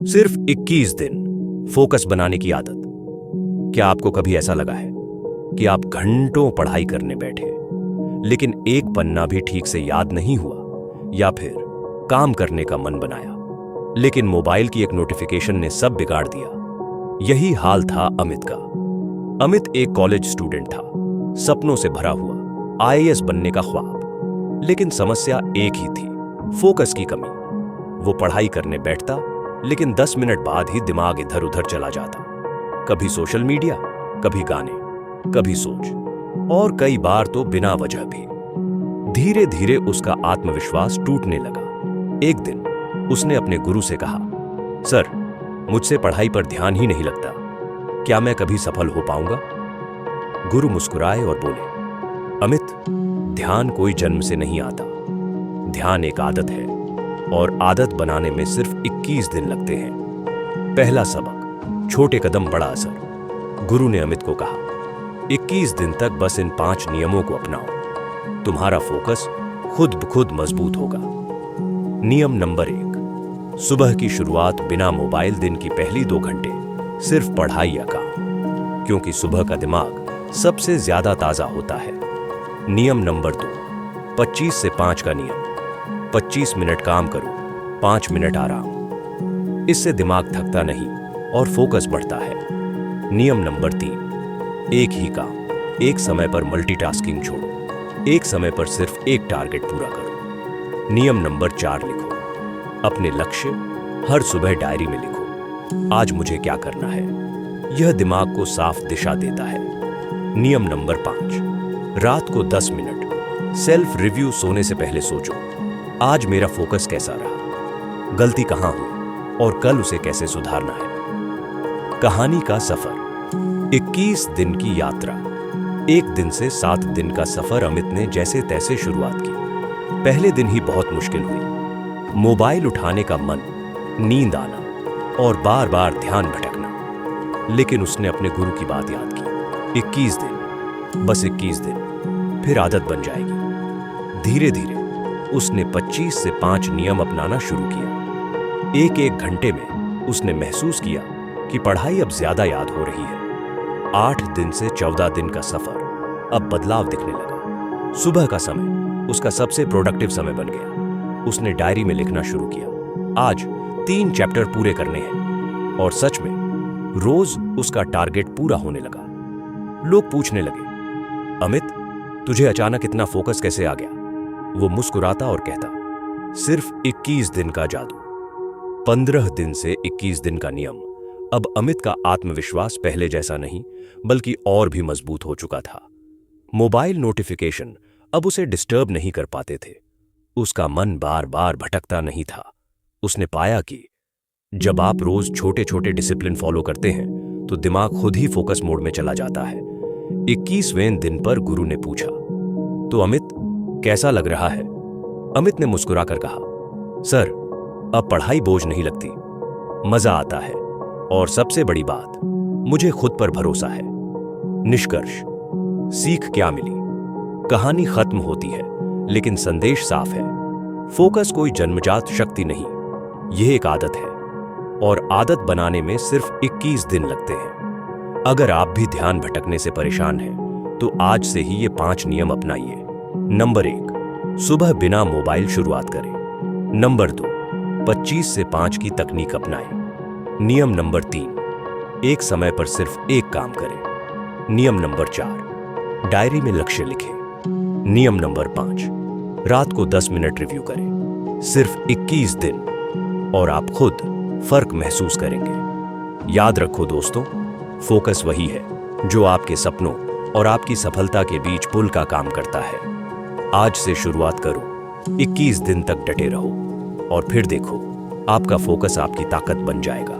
सिर्फ 21 दिन फोकस बनाने की आदत। क्या आपको कभी ऐसा लगा है कि आप घंटों पढ़ाई करने बैठे लेकिन एक पन्ना भी ठीक से याद नहीं हुआ, या फिर काम करने का मन बनाया लेकिन मोबाइल की एक नोटिफिकेशन ने सब बिगाड़ दिया? यही हाल था अमित का। अमित एक कॉलेज स्टूडेंट था, सपनों से भरा हुआ, आईएएस बनने का ख्वाब। लेकिन समस्या एक ही थी, फोकस की कमी। वो पढ़ाई करने बैठता लेकिन 10 मिनट बाद ही दिमाग इधर उधर चला जाता। कभी सोशल मीडिया, कभी गाने, कभी सोच, और कई बार तो बिना वजह भी। धीरे धीरे उसका आत्मविश्वास टूटने लगा। एक दिन उसने अपने गुरु से कहा, सर, मुझसे पढ़ाई पर ध्यान ही नहीं लगता, क्या मैं कभी सफल हो पाऊंगा? गुरु मुस्कुराए और बोले, अमित, ध्यान कोई जन्म से नहीं आता। ध्यान एक आदत है और आदत बनाने में सिर्फ 21 दिन लगते हैं। पहला सबक, छोटे कदम बड़ा असर। गुरु ने अमित को कहा, 21 दिन तक बस इन 5 नियमों को अपनाओ, तुम्हारा फोकस खुद ब खुद मजबूत होगा। नियम नंबर 1, सुबह की शुरुआत बिना मोबाइल। दिन की पहली 2 घंटे सिर्फ पढ़ाई या काम, क्योंकि सुबह का दिमाग सबसे ज्यादा ताजा होता है। नियम नंबर 2, 25 से 5 का नियम। 25 मिनट काम करो, 5 मिनट आराम। इससे दिमाग थकता नहीं और फोकस बढ़ता है। नियम नंबर 3, एक ही काम, एक समय पर मल्टीटास्किंग छोड़ो। एक समय पर सिर्फ एक टारगेट पूरा करो। नियम नंबर 4, लिखो अपने लक्ष्य। हर सुबह डायरी में लिखो, आज मुझे क्या करना है। यह दिमाग को साफ दिशा देता है। नियम नंबर 5, रात को 10 मिनट सेल्फ रिव्यू। सोने से पहले सोचो, आज मेरा फोकस कैसा रहा, गलती कहां हुई और कल उसे कैसे सुधारना है। कहानी का सफर, 21 दिन की यात्रा। 1 दिन से 7 दिन का सफर अमित ने जैसे तैसे शुरुआत की। पहले दिन ही बहुत मुश्किल हुई। मोबाइल उठाने का मन, नींद आना और बार बार ध्यान भटकना। लेकिन उसने अपने गुरु की बात याद की। 21 दिन, बस 21 दिन, फिर आदत बन जाएगी। धीरे धीरे उसने 25 से 5 नियम अपनाना शुरू किया। एक घंटे में उसने महसूस किया कि पढ़ाई अब ज्यादा याद हो रही है। 8 दिन से 14 दिन का सफर, अब बदलाव दिखने लगा। सुबह का समय उसका सबसे प्रोडक्टिव समय बन गया। उसने डायरी में लिखना शुरू किया, आज 3 चैप्टर पूरे करने हैं। और सच में रोज उसका टारगेट पूरा होने लगा। लोग पूछने लगे, अमित, तुझे अचानक इतना फोकस कैसे आ गया? वो मुस्कुराता और कहता, सिर्फ 21 दिन का जादू। 15 दिन से 21 दिन का नियम। अब अमित का आत्मविश्वास पहले जैसा नहीं बल्कि और भी मजबूत हो चुका था। मोबाइल नोटिफिकेशन अब उसे डिस्टर्ब नहीं कर पाते थे। उसका मन बार बार भटकता नहीं था। उसने पाया कि जब आप रोज छोटे छोटे डिसिप्लिन फॉलो करते हैं तो दिमाग खुद ही फोकस मोड में चला जाता है। 21वें दिन पर गुरु ने पूछा, तो अमित, कैसा लग रहा है? अमित ने मुस्कुराकर कहा, सर, अब पढ़ाई बोझ नहीं लगती, मजा आता है और सबसे बड़ी बात, मुझे खुद पर भरोसा है। निष्कर्ष, सीख क्या मिली? कहानी खत्म होती है लेकिन संदेश साफ है। फोकस कोई जन्मजात शक्ति नहीं, यह एक आदत है और आदत बनाने में सिर्फ 21 दिन लगते हैं। अगर आप भी ध्यान भटकने से परेशान हैं तो आज से ही ये 5 नियम अपनाइए। नंबर 1, सुबह बिना मोबाइल शुरुआत करें। नंबर 2, 25 से 5 की तकनीक अपनाएं। नियम नंबर 3, एक समय पर सिर्फ एक काम करें। नियम नंबर 4, डायरी में लक्ष्य लिखें। नियम नंबर 5, रात को 10 मिनट रिव्यू करें। सिर्फ 21 दिन और आप खुद फर्क महसूस करेंगे। याद रखो दोस्तों, फोकस वही है जो आपके सपनों और आपकी सफलता के बीच पुल का काम करता है। आज से शुरुआत करो, 21 दिन तक डटे रहो और फिर देखो, आपका फोकस आपकी ताकत बन जाएगा।